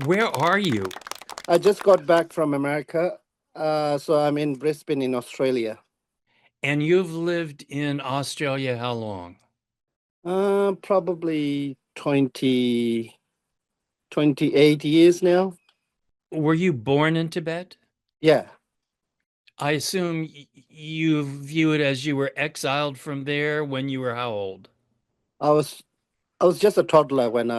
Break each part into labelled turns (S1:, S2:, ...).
S1: Where are you?
S2: I just got back from America, so I'm in Brisbane in Australia.
S1: And you've lived in Australia how long?
S2: Probably 28 years now.
S1: Were you born in Tibet?
S2: Yeah,
S1: I assume you view it as you were exiled from there when you were how old?
S2: I was I was just a toddler when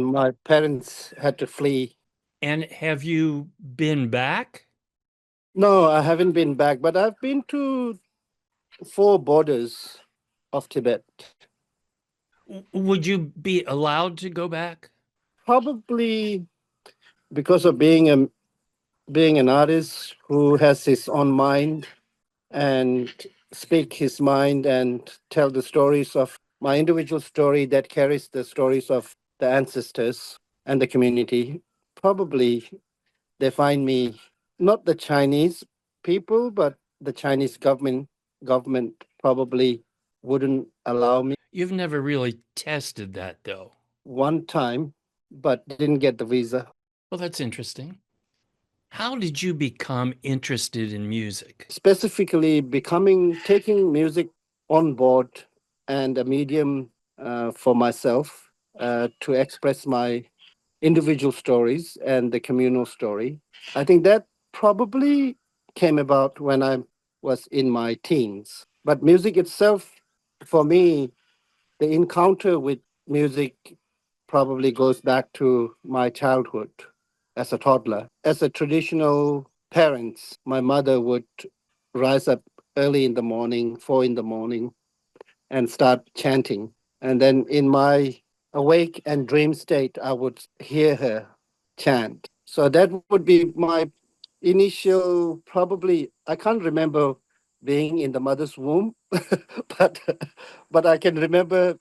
S2: my parents had to flee.
S1: And have you been back?
S2: No, I haven't been back, but I've been to four borders of Tibet.
S1: Would you be allowed to go back?
S2: Probably because of being an artist who has his own mind and speak his mind and tell the stories of my individual story that carries the stories of the ancestors and the community. Probably they find me not the Chinese people, but the Chinese government probably wouldn't allow me
S1: You've never really tested that, though.
S2: one time, but didn't get the visa.
S1: Well, that's interesting. How did you become interested in music?
S2: Specifically, taking music on board and a medium for myself to express my individual stories and the communal story. I think that probably came about when I was in my teens. But music itself, for me, the encounter with music probably goes back to my childhood as a toddler. As a traditional parents, my mother would rise up early in the morning, 4 in the morning, and start chanting. And then in my awake and dream state, I would hear her chant. So that would be my initial, probably, I can't remember being in the mother's womb, but but I can remember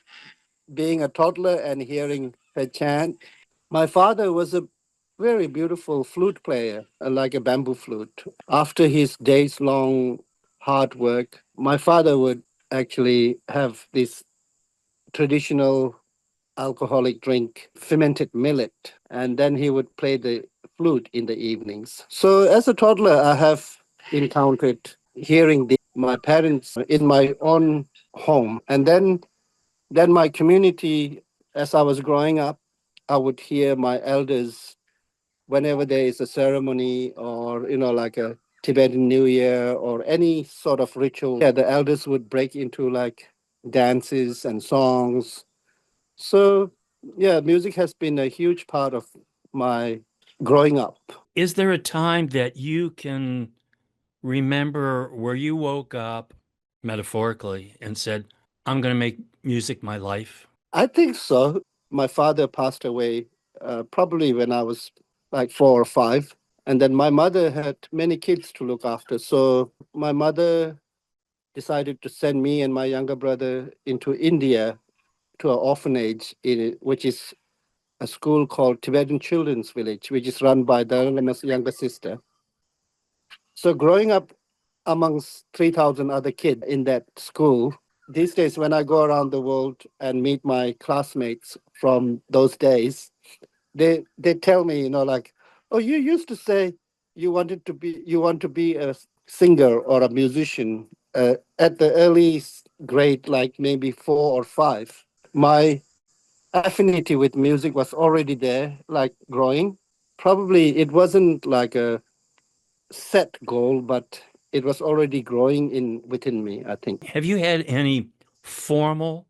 S2: being a toddler and hearing her chant. My father was a very beautiful flute player, like a bamboo flute. After his days long hard work, my father would actually have this traditional alcoholic drink, fermented millet, and then he would play the flute in the evenings. So as a toddler, I have encountered hearing my parents in my own home, and then my community. As I was growing up, I would hear my elders whenever there is a ceremony or like a Tibetan New Year or any sort of ritual. Yeah, the elders would break into like dances and songs. So yeah, music has been a huge part of my growing up.
S1: Is there a time that you can remember where you woke up metaphorically and said, I'm going to make music my life?
S2: I think so. My father passed away probably when I was like 4 or 5. And then my mother had many kids to look after. So my mother decided to send me and my younger brother into India to an orphanage, which is a school called Tibetan Children's Village, which is run by the Lama's younger sister. So growing up amongst 3,000 other kids in that school, these days when I go around the world and meet my classmates from those days, they tell me, like, oh, you used to say you want to be a singer or a musician at the early grade, like maybe 4 or 5. My affinity with music was already there, like growing. Probably it wasn't like a set goal, but it was already growing in within me, I think.
S1: Have you had any formal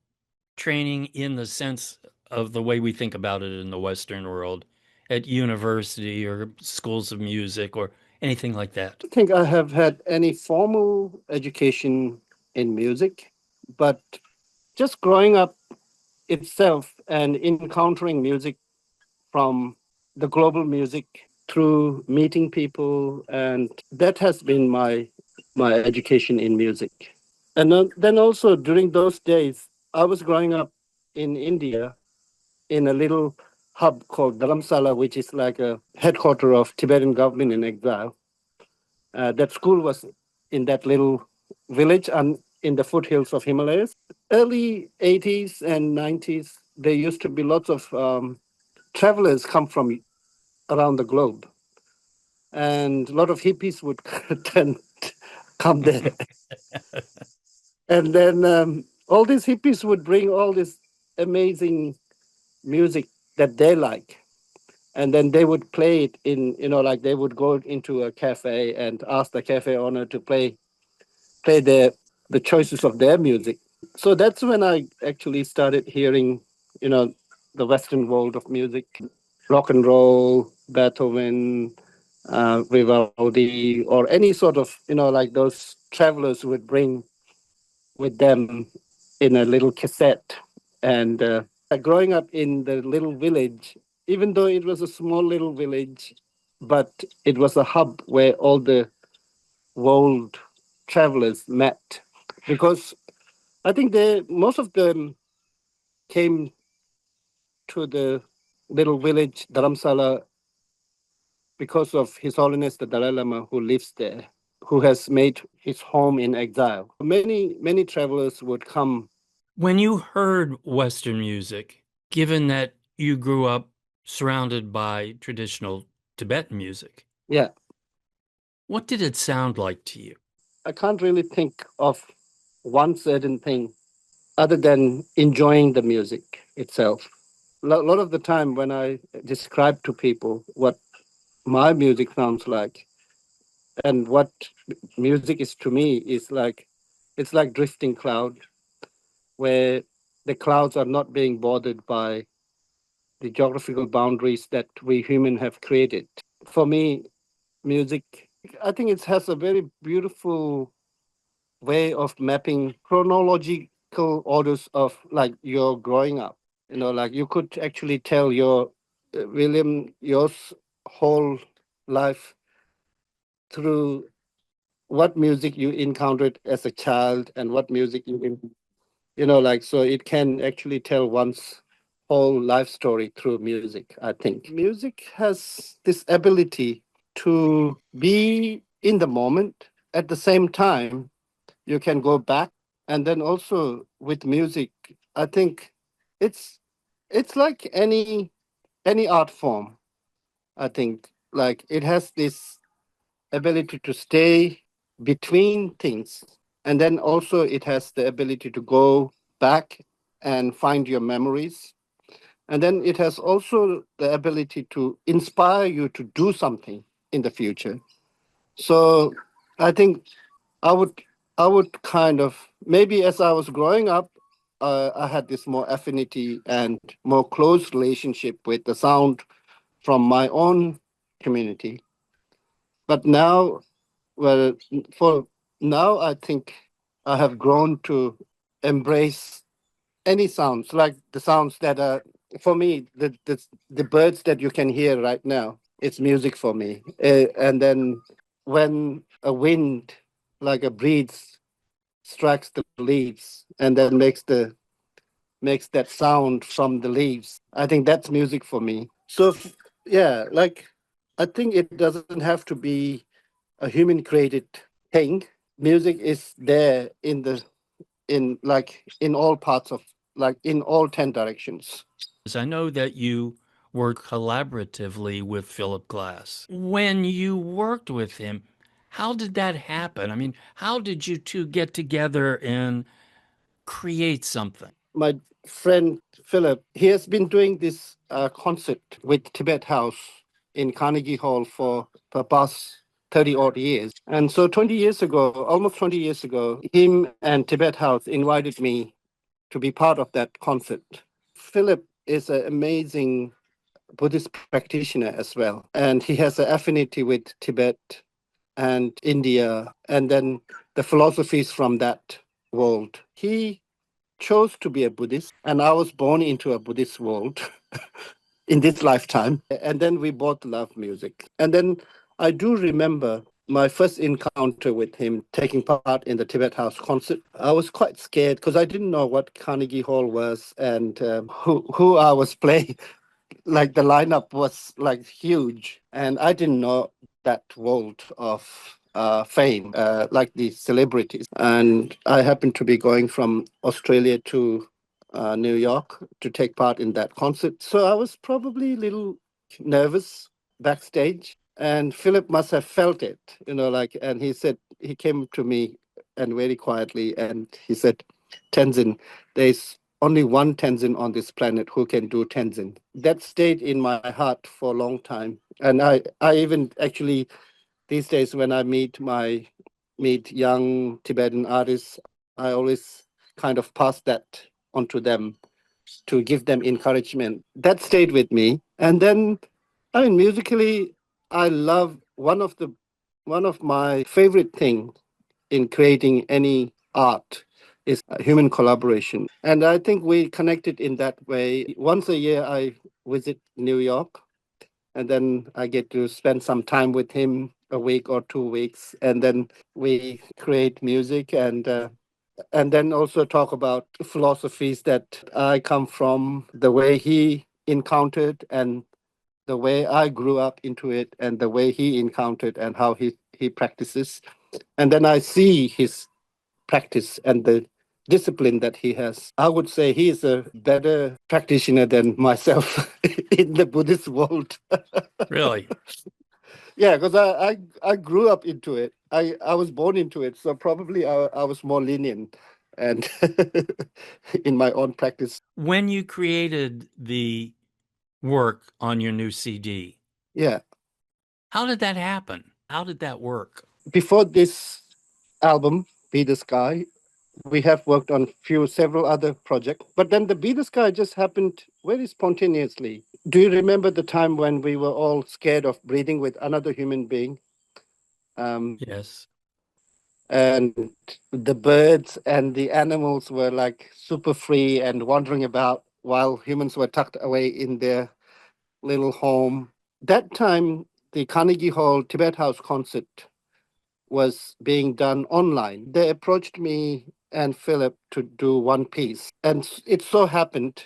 S1: training in the sense of the way we think about it in the Western world at university or schools of music or anything like that?
S2: I don't think I have had any formal education in music, but just growing up itself and encountering music from the global music through meeting people, and that has been my education in music. And then also during those days, I was growing up in India in a little hub called Dharamsala, which is like a headquarter of Tibetan government in exile. That school was in that little village and in the foothills of Himalayas. Early 80s and 90s, there used to be lots of travelers come from around the globe, and a lot of hippies would then come there. And then all these hippies would bring all this amazing music that they like. And then they would play it in, like they would go into a cafe and ask the cafe owner to play the choices of their music. So that's when I actually started hearing, you know, the Western world of music, rock and roll, Beethoven, Vivaldi, or any sort of, like those travelers would bring with them in a little cassette. And growing up in the little village, even though it was a small little village, but it was a hub where all the world travelers met. Because I think most of them came to the little village Dharamsala because of His Holiness the Dalai Lama, who lives there, who has made his home in exile. Many travelers would come.
S1: When you heard Western music, given that you grew up surrounded by traditional Tibetan music,
S2: Yeah,
S1: what did it sound like to you?
S2: I can't really think of one certain thing other than enjoying the music itself. A lot of the time, when I describe to people what my music sounds like and what music is to me, is like it's like drifting cloud, where the clouds are not being bothered by the geographical boundaries that we human have created. For me, music, I think it has a very beautiful way of mapping chronological orders of like your growing up. Like you could actually tell William, your whole life through what music you encountered as a child and what music like, so it can actually tell one's whole life story through music. I think music has this ability to be in the moment. At the same time, you can go back. And then also with music, I think it's it's like any art form. I think like it has this ability to stay between things, and then also it has the ability to go back and find your memories, and then it has also the ability to inspire you to do something in the future. So I think I would I would kind of, maybe as I was growing up, I had this more affinity and more close relationship with the sound from my own community. But now, well, for now, I think I have grown to embrace any sounds, like the sounds that are, for me, the birds that you can hear right now. It's music for me. And then when a wind, like a breeze, strikes the leaves and then makes that sound from the leaves, I think that's music for me. So yeah, like I think it doesn't have to be a human created thing. Music is there in all parts of, like in all 10 directions.
S1: As I know that you work collaboratively with Philip Glass. When you worked with him, how did that happen? I mean, how did you two get together and create something?
S2: My friend Philip, he has been doing this concert with Tibet House in Carnegie Hall for the past 30 odd years. And so 20 years ago, almost 20 years ago, him and Tibet House invited me to be part of that concert. Philip is an amazing Buddhist practitioner as well. And he has an affinity with Tibet and India, and then the philosophies from that world. He chose to be a Buddhist, and I was born into a Buddhist world in this lifetime. And then we both love music. And then I do remember my first encounter with him taking part in the Tibet House concert. I was quite scared because I didn't know what Carnegie Hall was and who I was playing. Like the lineup was like huge, and I didn't know that world of fame, like the celebrities. And I happened to be going from Australia to New York to take part in that concert. So I was probably a little nervous backstage, and Philip must have felt it, like, and he said, he came to me and very quietly, and he said, Tenzin, there's only one Tenzin on this planet who can do Tenzin. That stayed in my heart for a long time. And I even actually these days when I meet young Tibetan artists, I always kind of pass that onto them to give them encouragement. That stayed with me. And then, I mean, musically, I love one of my favorite things in creating any art is human collaboration. And I think we connected in that way. Once a year, I visit New York, and then I get to spend some time with him, a week or 2 weeks, and then we create music, and then also talk about philosophies that I come from, the way he encountered and the way I grew up into it, and the way he encountered and how he practices. And then I see his practice and the discipline that he has. I would say he is a better practitioner than myself in the Buddhist world.
S1: Really?
S2: Yeah, because I grew up into it. I was born into it, so probably I was more lenient and in my own practice.
S1: When you created the work on your new CD,
S2: Yeah.
S1: how did that happen? How did that work?
S2: Before this album, Be the Sky, we have worked on several other projects, but then the Be the Sky just happened very spontaneously. Do you remember the time when we were all scared of breathing with another human being? Um,
S1: Yes.
S2: and the birds and the animals were like super free and wandering about while humans were tucked away in their little home. That time, the Carnegie Hall Tibet House concert was being done online. They approached me and Philip to do one piece. And it so happened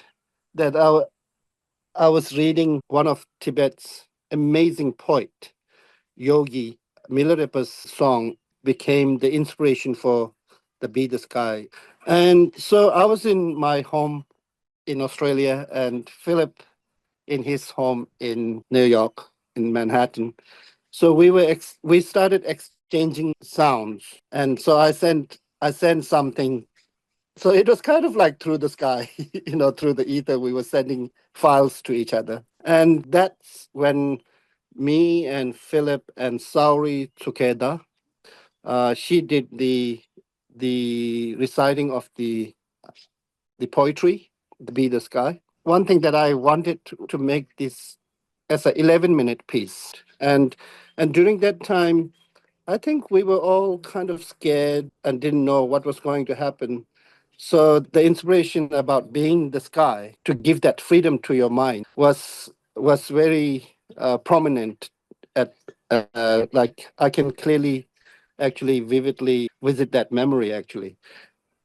S2: that I was reading one of Tibet's amazing poet, Yogi Milarepa's song became the inspiration for the Be the Sky. And so I was in my home in Australia and Philip in his home in New York, in Manhattan. So we started exchanging sounds. And so I sent something. So it was kind of like through the sky, through the ether, we were sending files to each other. And that's when me and Philip and Sauri together, she did the reciting of the poetry, the Be the Sky. One thing that I wanted to make this as an 11-minute piece, and during that time, I think we were all kind of scared and didn't know what was going to happen. So the inspiration about being the sky to give that freedom to your mind was very prominent. At like I can clearly, actually, vividly visit that memory. Actually,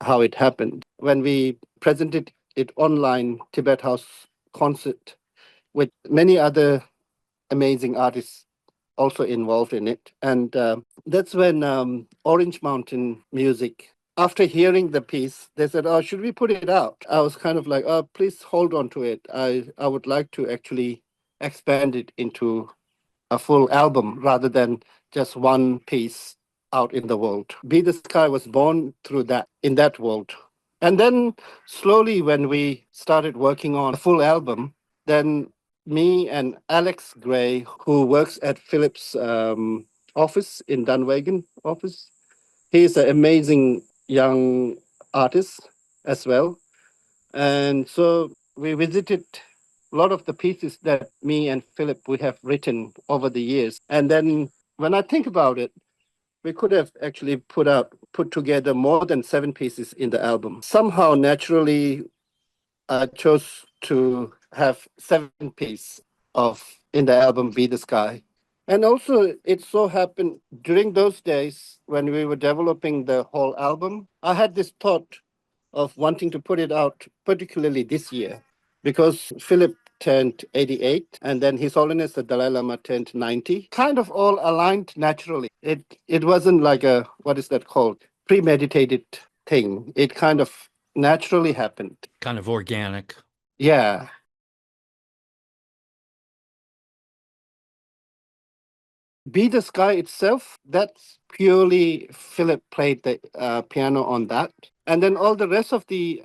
S2: how it happened when we presented it online, Tibet House concert with many other amazing artists also involved in it. And that's when Orange Mountain Music, after hearing the piece, they said, "Oh, should we put it out?" I was kind of like, "Oh, please hold on to it. I would like to actually expand it into a full album rather than just one piece out in the world." Be the Sky was born through that, in that world. And then slowly, when we started working on a full album, then me and Alex Gray, who works at Philip's office in Dunvegan office, he's an amazing young artist as well. And so we visited a lot of the pieces that me and Philip we have written over the years. And then when I think about it, we could have actually put together more than 7 pieces in the album. Somehow naturally I chose to have 7 pieces of in the album Be the Sky. And also it so happened during those days when we were developing the whole album, I had this thought of wanting to put it out, particularly this year, because Philip turned 88, and then His Holiness the Dalai Lama turned 90. Kind of all aligned naturally. It wasn't like a, what is that called, premeditated thing. It kind of naturally happened.
S1: Kind of organic.
S2: Yeah. Be the Sky itself, that's purely Philip played the piano on that. And then all the rest of the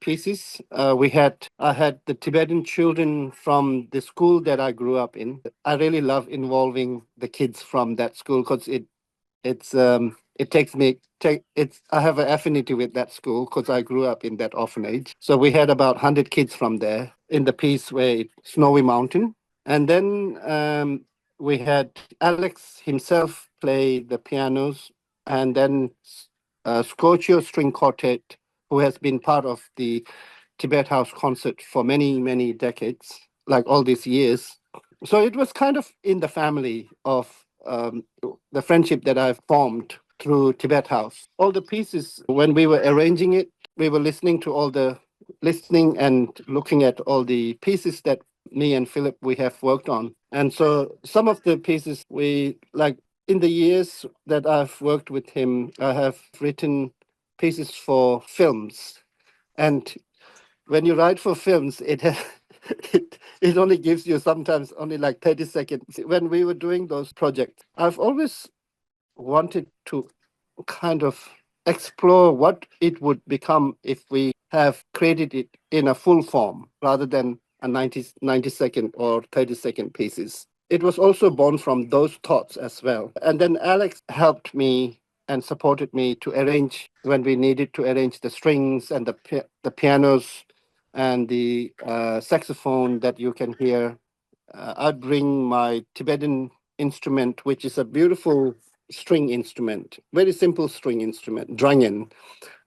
S2: pieces, I had the Tibetan children from the school that I grew up in. I really love involving the kids from that school because it takes me take it's I have an affinity with that school because I grew up in that orphanage. So we had about 100 kids from there in the piece where Snowy Mountain. And then we had Alex himself play the pianos, and then Scorchio String Quartet, who has been part of the Tibet House concert for many, many decades, like all these years. So it was kind of in the family of the friendship that I've formed through Tibet House. All the pieces, when we were arranging it, we were listening and looking at all the pieces that me and Philip we have worked on. And so some of the pieces we like in the years that I've worked with him, I have written pieces for films. And when you write for films, it only gives you sometimes only like 30 seconds. When we were doing those projects, I've always wanted to kind of explore what it would become if we have created it in a full form rather than a 90-second or 30-second pieces. It was also born from those thoughts as well. And then Alex helped me and supported me to arrange when we needed to arrange the strings and the pianos and the saxophone that you can hear. I'd bring my Tibetan instrument, which is a beautiful string instrument, very simple string instrument, drangin.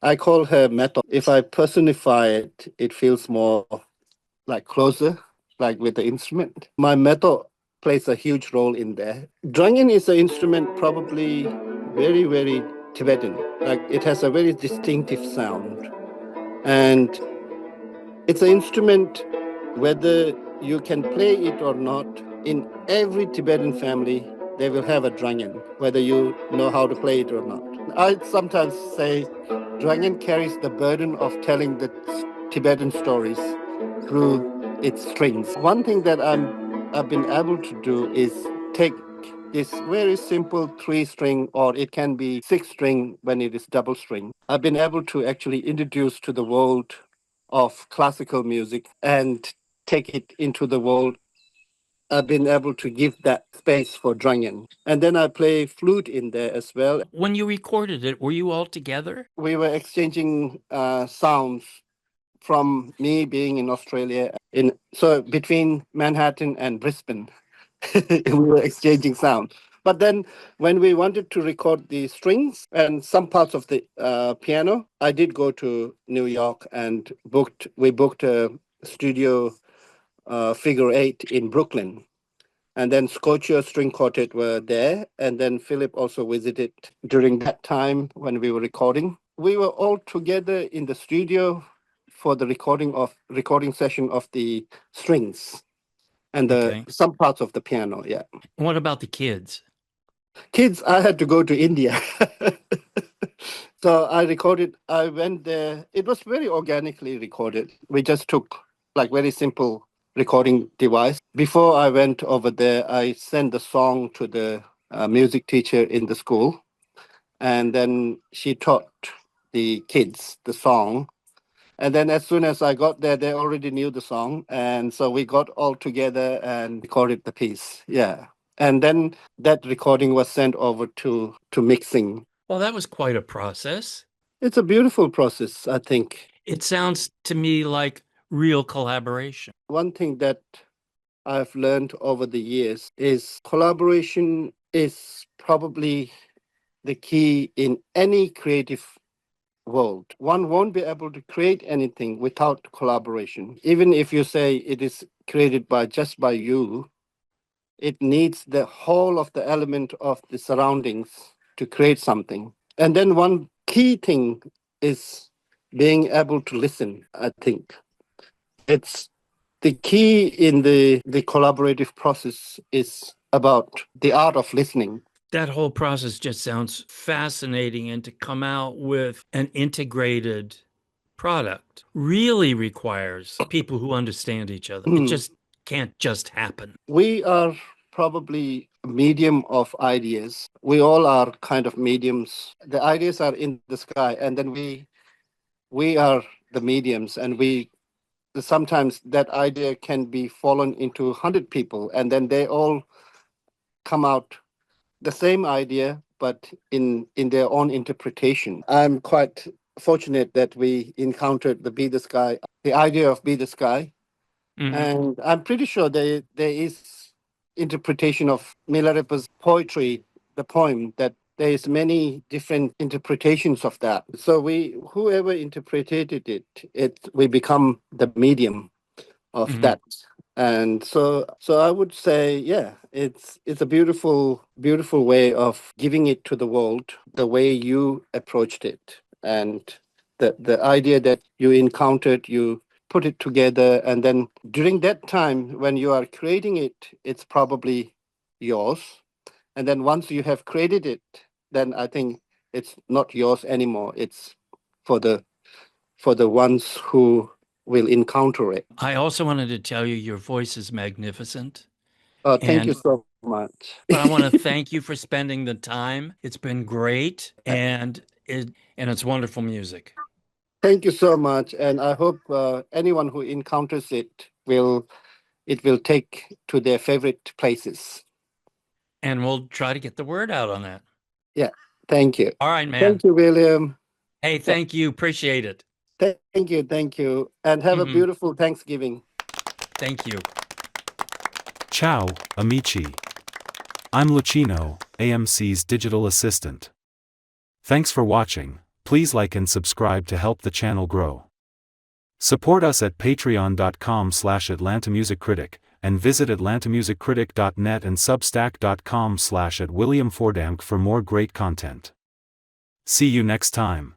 S2: I call her metal. If I personify it, it feels more like closer, like with the instrument. My metal plays a huge role in there. Drangin is an instrument probably very, very Tibetan. Like it has a very distinctive sound. And it's an instrument, whether you can play it or not, in every Tibetan family, they will have a drangan, whether you know how to play it or not. I sometimes say drangan carries the burden of telling the Tibetan stories through its strings. One thing that I've been able to do is take this very simple three string, or it can be six string when it is double string. I've been able to actually introduce to the world of classical music and take it into the world. I've been able to give that space for Drangin. And then I play flute in there as well.
S1: When you recorded it, were you all together?
S2: We were exchanging sounds from me being in Australia, in so between Manhattan and Brisbane. We were exchanging sound. But then when we wanted to record the strings and some parts of the piano, I did go to New York and we booked a studio figure eight in Brooklyn. And then Scotia String Quartet were there. And then Philip also visited during that time when we were recording. We were all together in the studio for the recording session of the strings and the
S1: Okay.
S2: some parts of the piano. Yeah.
S1: What about the kids?
S2: Kids, I had to go to India. So I went there. It was very organically recorded. We just took like very simple recording device. Before I went over there, I sent the song to the music teacher in the school. And then she taught the kids the song. And then as soon as I got there, they already knew the song. And so we got all together and recorded the piece. Yeah. And then that recording was sent over to mixing.
S1: Well, that was quite a process.
S2: It's a beautiful process, I think.
S1: It sounds to me like real collaboration.
S2: One thing that I've learned over the years is collaboration is probably the key in any creative world. One won't be able to create anything without collaboration. Even if you say it is created by just by you, it needs the whole of the element of the surroundings to create something. And then one key thing is being able to listen, I think. It's the key in the collaborative process is about the art of listening.
S1: That whole process just sounds fascinating. And to come out with an integrated product really requires people who understand each other. It just can't just happen.
S2: We are probably a medium of ideas. We all are kind of mediums. The ideas are in the sky, and then we are the mediums, and we sometimes that idea can be fallen into 100 people, and then they all come out the same idea, but in their own interpretation. I'm quite fortunate that we encountered the Be the Sky, the idea of Be the Sky,
S1: Mhm.
S2: and I'm pretty sure there is interpretation of Milarepa's poetry, the poem, that there is many different interpretations of that. So we, whoever interpreted it we become the medium of
S1: Mhm.
S2: that. And so I would say, yeah, it's a beautiful way of giving it to the world, the way you approached it, and the idea that you encountered, you put it together, and then during that time when you are creating it, it's probably yours. And then once you have created it, then I think it's not yours anymore. It's for the ones who will encounter it.
S1: I also wanted to tell you your voice is magnificent.
S2: Oh, thank you
S1: And
S2: so much.
S1: but I want to thank you for spending the time. It's been great and it's wonderful music.
S2: Thank you so much, and I hope anyone who encounters it will take to their favorite places.
S1: And we'll try to get the word out on that.
S2: Yeah, thank you.
S1: All right, man.
S2: Thank you, William.
S1: Hey, thank you. Appreciate it.
S2: Thank you, and have a
S1: Hmm.
S2: beautiful Thanksgiving.
S1: Thank you.
S3: Ciao, amici. I'm Lucino, AMC's digital assistant. Thanks for watching. Please like and subscribe to help the channel grow. Support us at patreon.com/atlantamusiccritic, and visit atlantamusiccritic.net and substack.com/@williamfordamk for more great content. See you next time.